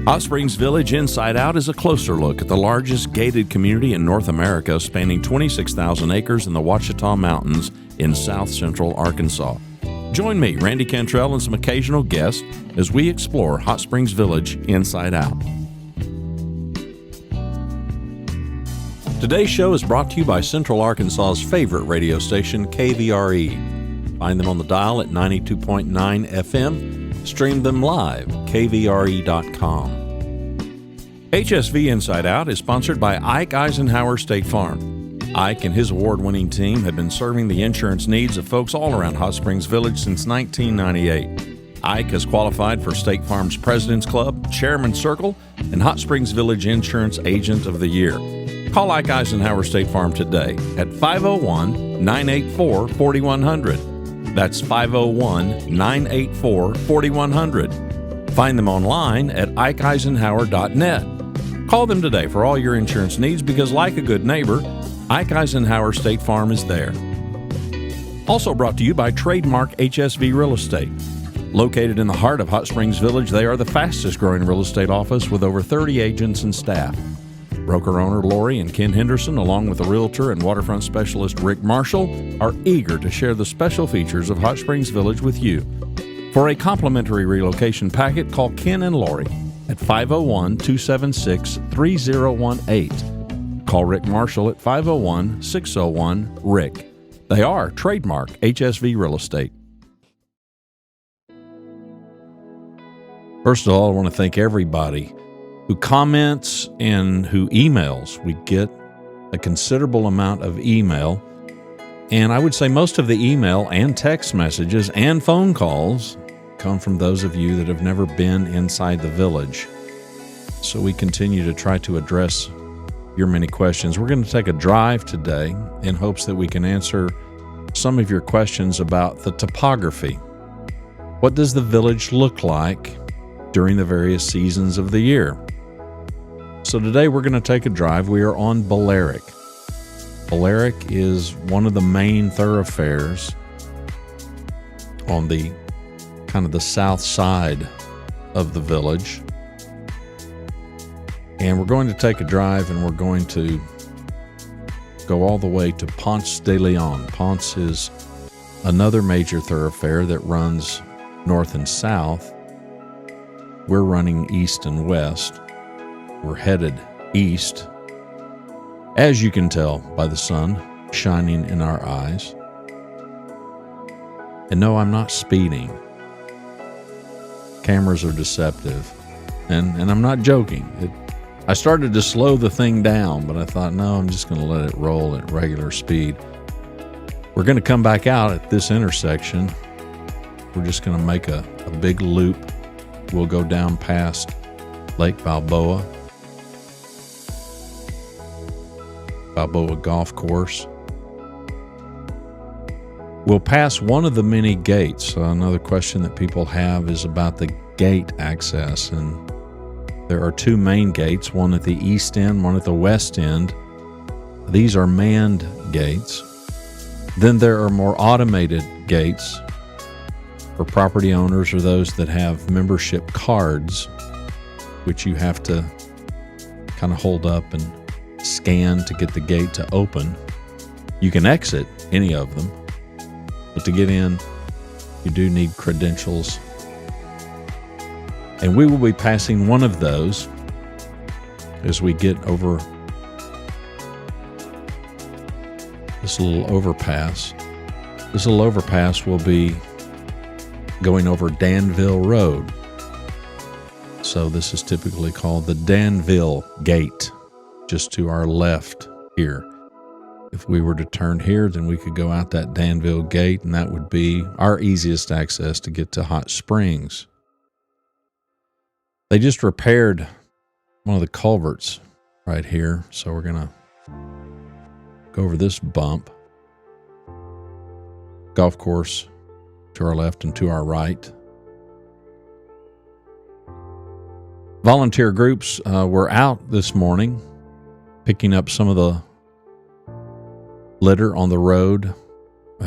Hot Springs Village Inside Out is a closer look at the largest gated community in North America, spanning 26,000 acres in the Ouachita Mountains in south central Arkansas. Join me, Randy Cantrell, and some occasional guests as we explore Hot Springs Village Inside Out. Today's show is brought to you by Central Arkansas's favorite radio station, KVRE. Find them on the dial at 92.9 FM. Stream them live, kvre.com. HSV Inside Out is sponsored by Ike Eisenhower State Farm. Ike and his award-winning team have been serving the insurance needs of folks all around Hot Springs Village since 1998. Ike has qualified for State Farm's President's Club, Chairman's Circle, and Hot Springs Village Insurance Agent of the Year. Call Ike Eisenhower State Farm today at 501-984-4100. That's 501-984-4100. Find them online at ikeeisenhower.net. Call them today for all your insurance needs because, like a good neighbor, Ike Eisenhower State Farm is there. Also brought to you by Trademark HSV Real Estate. Located in the heart of Hot Springs Village, they are the fastest growing real estate office with over 30 agents and staff. Broker-owner Lori and Ken Henderson, along with the realtor and waterfront specialist Rick Marshall, are eager to share the special features of Hot Springs Village with you. For a complimentary relocation packet, call Ken and Lori at 501-276-3018. Call Rick Marshall at 501-601-RICK. They are Trademark HSV Real Estate. First of all, I want to thank everybody who comments and who emails. We get a considerable amount of email, and I would say most of the email and text messages and phone calls come from those of you that have never been inside the village. So we continue to try to address your many questions. We're going to take a drive today in hopes that we can answer some of your questions about the topography. What does the village look like during the various seasons of the year? So today we're going to take a drive. We are on Balearic. Balearic is one of the main thoroughfares on the kind of the south side of the village. And we're going to take a drive and we're going to go all the way to Ponce de Leon. Ponce is another major thoroughfare that runs north and south. We're running east and west. We're headed east, as you can tell by the sun shining in our eyes. And no, I'm not speeding. Cameras are deceptive. And I'm not joking. I started to slow the thing down, but I thought, no, I'm just going to let it roll at regular speed. We're going to come back out at this intersection. We're just going to make a big loop. We'll go down past Lake Balboa Golf Course. We'll pass one of the many gates. Another question that people have is about the gate access, and there are two main gates, one at the east end, one at the west end. These are manned gates. Then there are more automated gates for property owners or those that have membership cards, which you have to kind of hold up and scan to get the gate to open. You can exit any of them, but to get in, you do need credentials. And we will be passing one of those as we get over this little overpass. This little overpass will be going over Danville Road. So this is typically called the Danville Gate, just to our left here. If we were to turn here, then we could go out that Danville Gate, and that would be our easiest access to get to Hot Springs. They just repaired one of the culverts right here, so we're going to go over this bump. Golf course to our left and to our right. Volunteer groups were out this morning picking up some of the litter on the road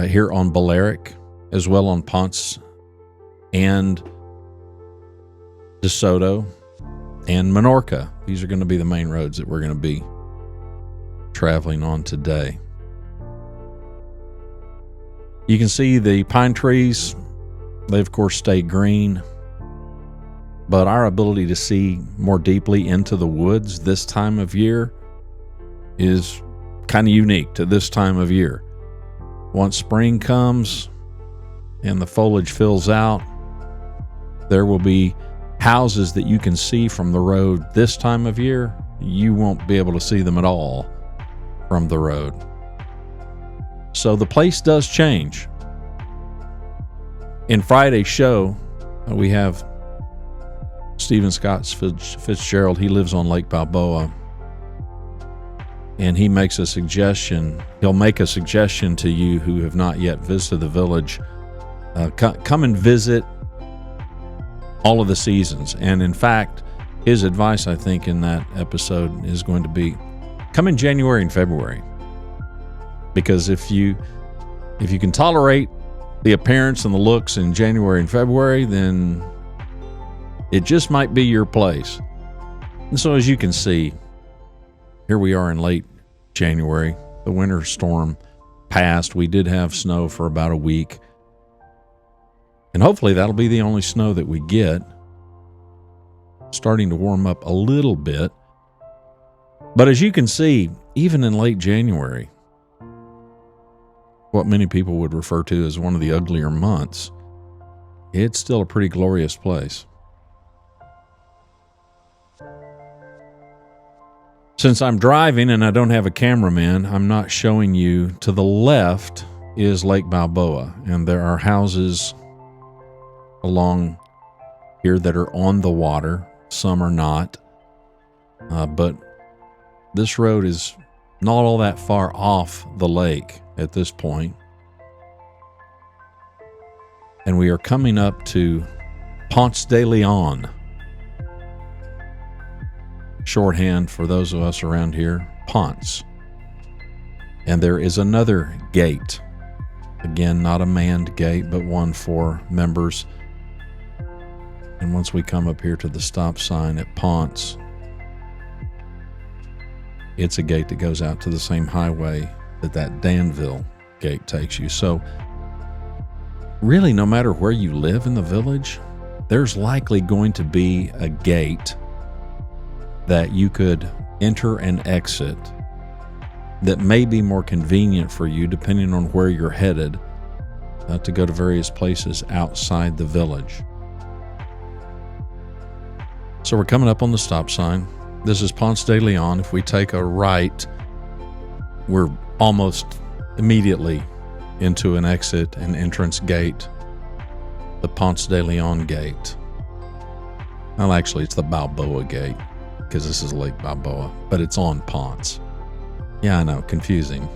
here on Balearic, as well on Ponce and DeSoto and Menorca. These are going to be the main roads that we're going to be traveling on today. You can see the pine trees. They, of course, stay green. But our ability to see more deeply into the woods this time of year is kind of unique to this time of year. Once spring comes and the foliage fills out, there will be houses that you can see from the road this time of year. You won't be able to see them at all from the road. So the place does change. In Friday's show, we have Stephen Scott Fitzgerald. He lives on Lake Balboa. And he makes a suggestion. He'll make a suggestion to you who have not yet visited the village. Come and visit all of the seasons. And in fact, his advice, I think, in that episode is going to be, come in January and February. Because if you can tolerate the appearance and the looks in January and February, then it just might be your place. And so as you can see, here we are in late January. The winter storm passed. We did have snow for about a week. And hopefully that'll be the only snow that we get. Starting to warm up a little bit. But as you can see, even in late January, what many people would refer to as one of the uglier months, it's still a pretty glorious place. Since I'm driving and I don't have a cameraman, I'm not showing you. To the left is Lake Balboa, and there are houses along here that are on the water. Some are not. But this road is not all that far off the lake at this point. And we are coming up to Ponce de Leon. Shorthand for those of us around here, Ponce. And there is another gate. Again, not a manned gate, but one for members. And once we come up here to the stop sign at Ponce, it's a gate that goes out to the same highway that Danville gate takes you. So really, no matter where you live in the village, there's likely going to be a gate that you could enter and exit that may be more convenient for you depending on where you're headed to go to various places outside the village. So we're coming up on the stop sign. This is Ponce de Leon. If we take a right, we're almost immediately into an exit and entrance gate, the Ponce de Leon gate. Well, actually, it's the Balboa gate, because this is Lake Balboa, but it's on Ponce. Yeah, I know, confusing.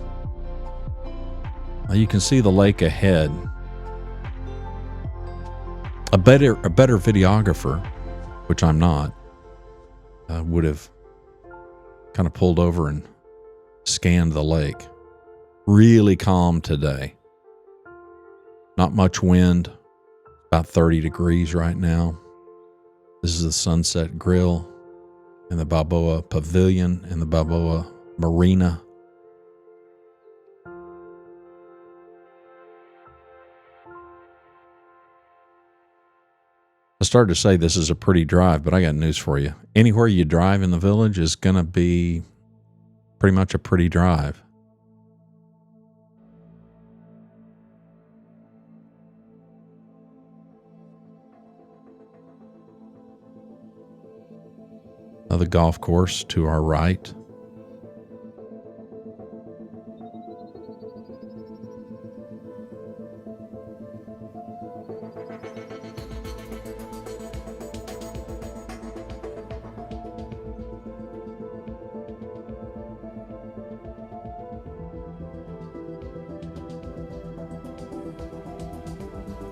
You can see the lake ahead. A better videographer, which I'm not, would have kind of pulled over and scanned the lake. Really calm today. Not much wind. About 30 degrees right now. This is the Sunset Grill and the Balboa Pavilion and the Balboa Marina. I started to say this is a pretty drive, but I got news for you. Anywhere you drive in the village is going to be pretty much a pretty drive. The golf course to our right.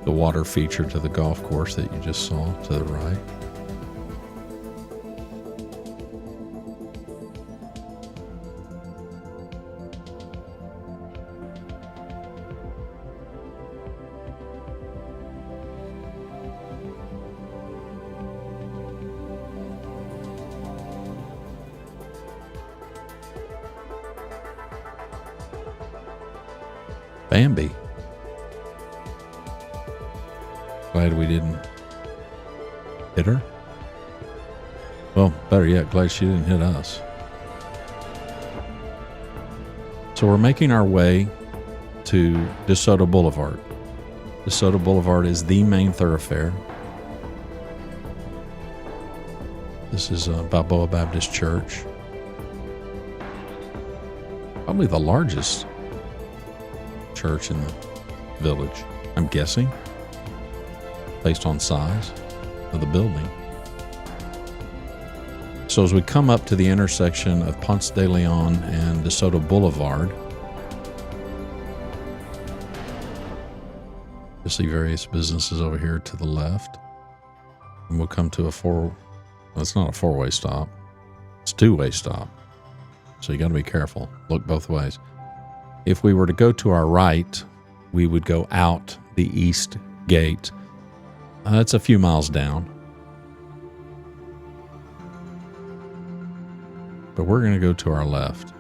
The water feature to the golf course that you just saw to the right. Bambi. Glad we didn't hit her. Well, better yet, glad she didn't hit us. So we're making our way to DeSoto Boulevard. DeSoto Boulevard is the main thoroughfare. This is Balboa Baptist Church. Probably the largest church in the village, I'm guessing, based on size of the building. So as we come up to the intersection of Ponce de Leon and DeSoto Boulevard, you'll see various businesses over here to the left. And we'll come to it's not a four-way stop. It's a two-way stop. So you got to be careful. Look both ways. If we were to go to our right, we would go out the east gate. It's a few miles down. But we're going to go to our left.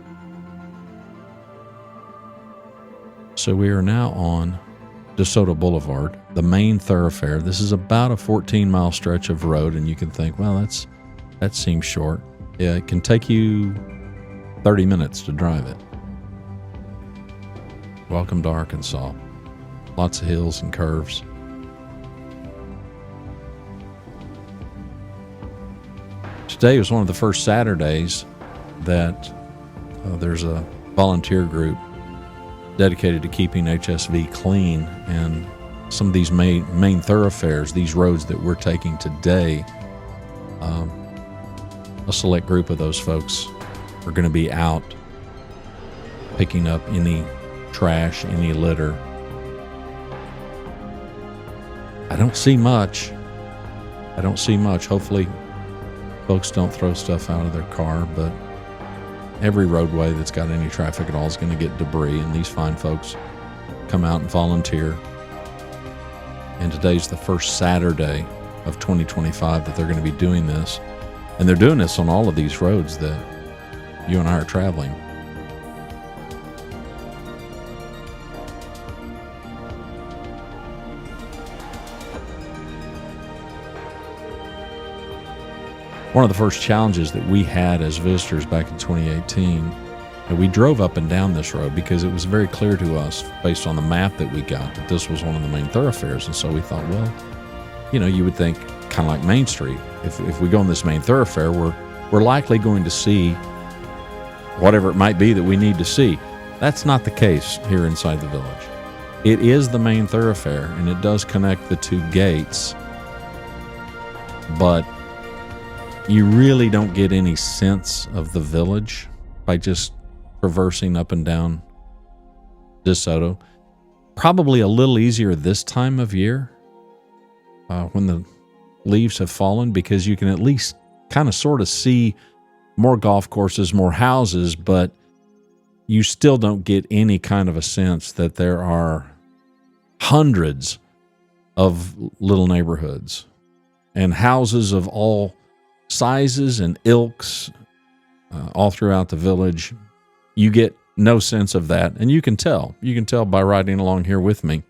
So we are now on DeSoto Boulevard, the main thoroughfare. This is about a 14-mile stretch of road, and you can think, well, that seems short. Yeah, it can take you 30 minutes to drive it. Welcome to Arkansas. Lots of hills and curves. Today was one of the first Saturdays that there's a volunteer group dedicated to keeping HSV clean, and some of these main thoroughfares, these roads that we're taking today, a select group of those folks are going to be out picking up any trash, any litter. I don't see much. Hopefully folks don't throw stuff out of their car, but every roadway that's got any traffic at all is going to get debris, and these fine folks come out and volunteer. And today's the first Saturday of 2025 that they're going to be doing this. And they're doing this on all of these roads that you and I are traveling. One of the first challenges that we had as visitors back in 2018, and we drove up and down this road because it was very clear to us, based on the map that we got, that this was one of the main thoroughfares. And so we thought, well, you would think kind of like Main Street. If we go on this main thoroughfare, we're likely going to see whatever it might be that we need to see. That's not the case here inside the village. It is the main thoroughfare, and it does connect the two gates, but you really don't get any sense of the village by just traversing up and down DeSoto. Probably a little easier this time of year when the leaves have fallen, because you can at least kind of sort of see more golf courses, more houses, but you still don't get any kind of a sense that there are hundreds of little neighborhoods and houses of all sizes and ilks all throughout the village. You get no sense of that, and you can tell by riding along here with me.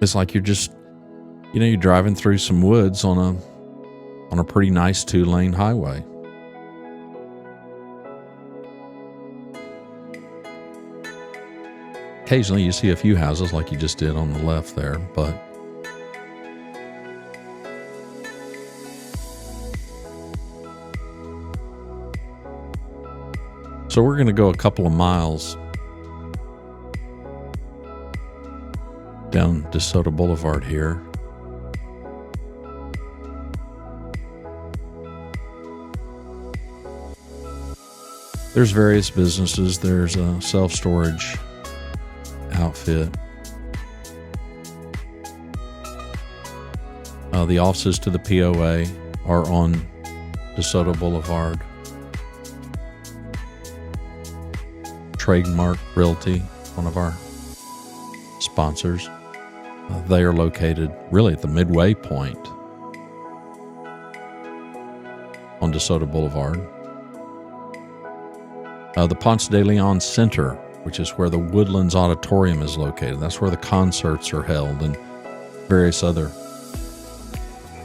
It's like you're just you're driving through some woods on a pretty nice 2-lane highway. Occasionally you see a few houses like you just did on the left there, but so we're going to go a couple of miles down DeSoto Boulevard here. There's various businesses. There's a self-storage outfit. The offices to the POA are on DeSoto Boulevard. Trademark Realty, one of our sponsors. They are located really at the midway point on DeSoto Boulevard. The Ponce de Leon Center, which is where the Woodlands Auditorium is located. That's where the concerts are held and various other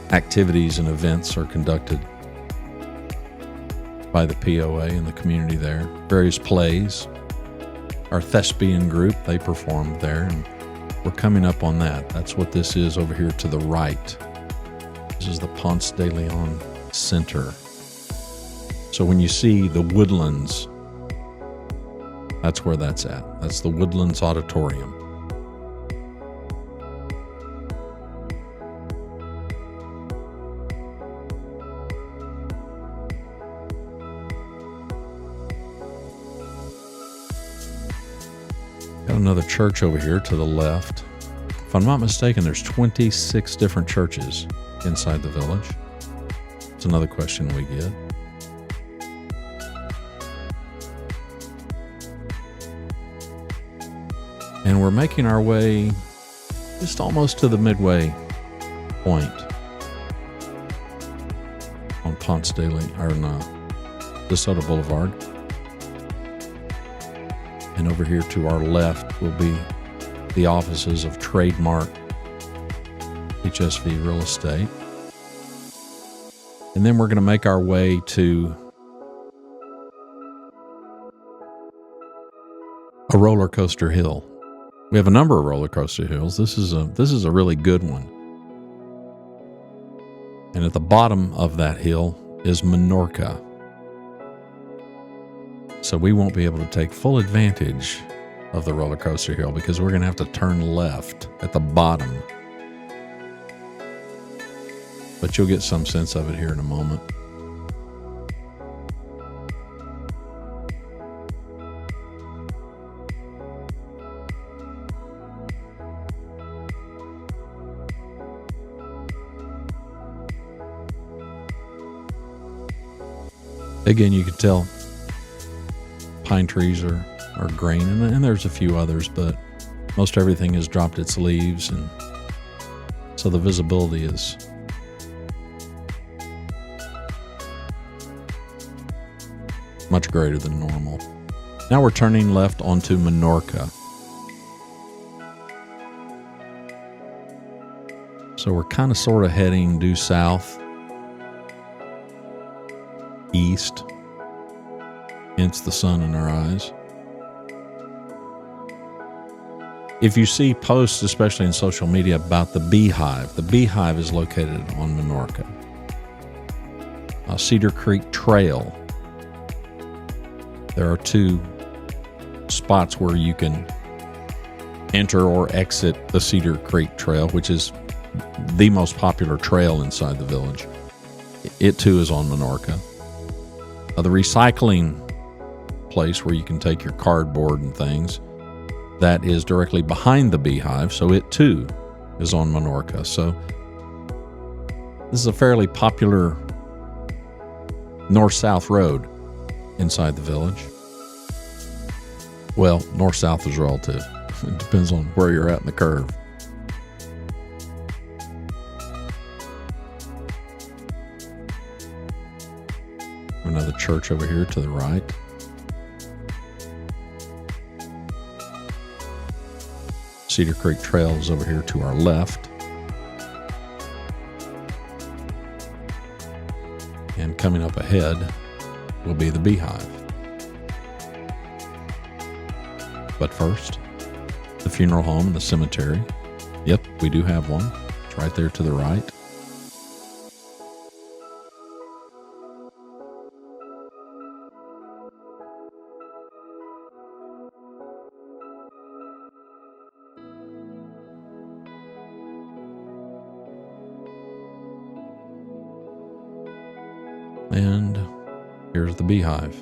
activities and events are conducted by the POA and the community there. Various plays. Our thespian group, they performed there, and we're coming up on that. That's what this is over here to the right. This is the Ponce de Leon Center. So when you see the Woodlands, that's where that's at. That's the Woodlands Auditorium. Got another church over here to the left. If I'm not mistaken, there's 26 different churches inside the village. It's another question we get. And we're making our way just almost to the midway point on Ponce de Leon, or DeSoto Boulevard. And over here to our left will be the offices of Trademark HSV Real Estate. And then we're going to make our way to a roller coaster hill. We have a number of roller coaster hills. This is a really good one. And at the bottom of that hill is Menorca. So we won't be able to take full advantage of the roller coaster hill because we're going to have to turn left at the bottom. But you'll get some sense of it here in a moment. Again, you can tell pine trees are green, and there's a few others, but most everything has dropped its leaves, and so the visibility is much greater than normal. Now we're turning left onto Menorca. So we're kind of sort of heading due south, east, hence the sun in our eyes. If you see posts, especially in social media, about the Beehive is located on Menorca. Cedar Creek Trail. There are two spots where you can enter or exit the Cedar Creek Trail, which is the most popular trail inside the village. It too is on Menorca. The recycling place where you can take your cardboard and things, that is directly behind the Beehive, so it too is on Menorca. So this is a fairly popular north-south road inside the village. Well, north-south is relative. It depends on where you're at in the curve. Another church over here to the right. Cedar Creek Trail is over here to our left. And coming up ahead will be the Beehive. But first, the funeral home and the cemetery. Yep, we do have one. It's right there to the right. And here's the Beehive.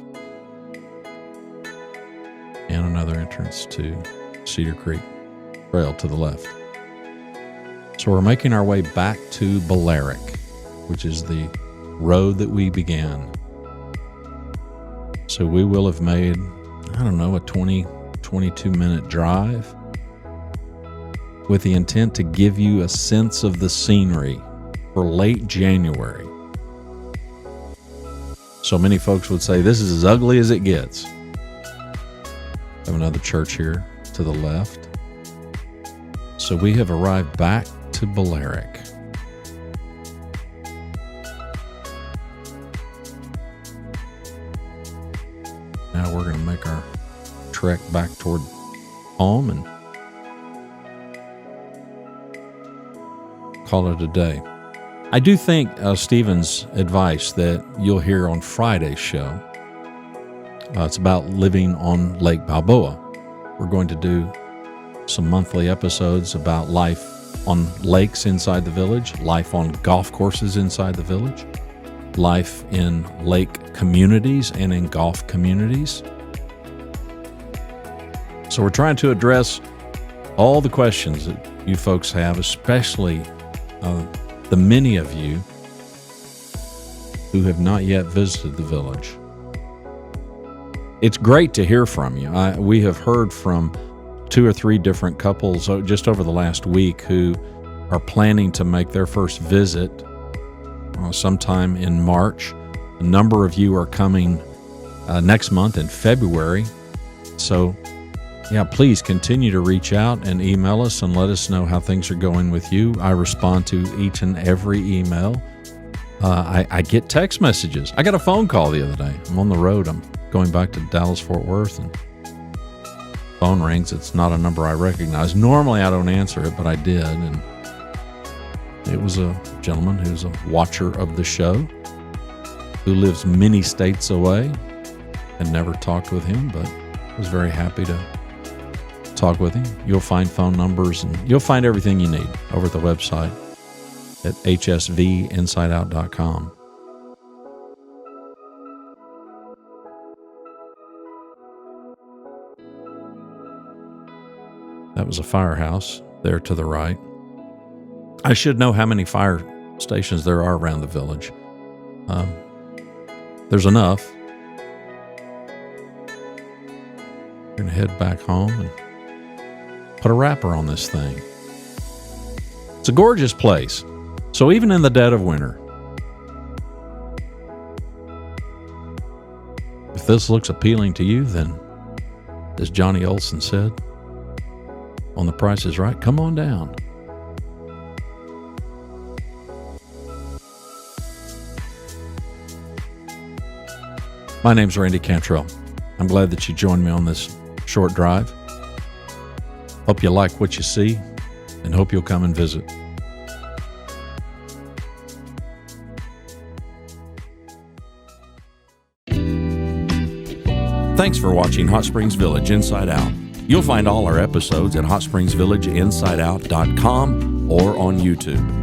And another entrance to Cedar Creek Trail to the left. So we're making our way back to Balearic, which is the road that we began. So we will have made, a 22 minute drive with the intent to give you a sense of the scenery for late January. So many folks would say this is as ugly as it gets. Have another church here to the left. So we have arrived back to Balearic. Now we're going to make our trek back toward home and call it a day. I do think Stephen's advice that you'll hear on Friday's show, it's about living on Lake Balboa. We're going to do some monthly episodes about life on lakes inside the village, life on golf courses inside the village, life in lake communities and in golf communities. So we're trying to address all the questions that you folks have, especially the many of you who have not yet visited the village. It's great to hear from you. We have heard from 2 or 3 different couples just over the last week who are planning to make their first visit sometime in March. A number of you are coming next month in February. So, yeah, please continue to reach out and email us and let us know how things are going with you. I respond to each and every email. I get text messages. I got a phone call the other day. I'm on the road. I'm going back to Dallas-Fort Worth, and phone rings. It's not a number I recognize. Normally I don't answer it, but I did, and it was a gentleman who's a watcher of the show who lives many states away. And never talked with him, but was very happy to talk with him. You'll find phone numbers and you'll find everything you need over at the website at hsvinsideout.com. That was a firehouse there to the right. I should know how many fire stations there are around the village. There's enough. We're going to head back home and put a wrapper on this thing. It's a gorgeous place. So even in the dead of winter, if this looks appealing to you, then, as Johnny Olson said on The Price is Right, come on down. My name's Randy Cantrell. I'm glad that you joined me on this short drive. Hope you like what you see and hope you'll come and visit. Thanks for watching Hot Springs Village Inside Out. You'll find all our episodes at hotspringsvillageinsideout.com or on YouTube.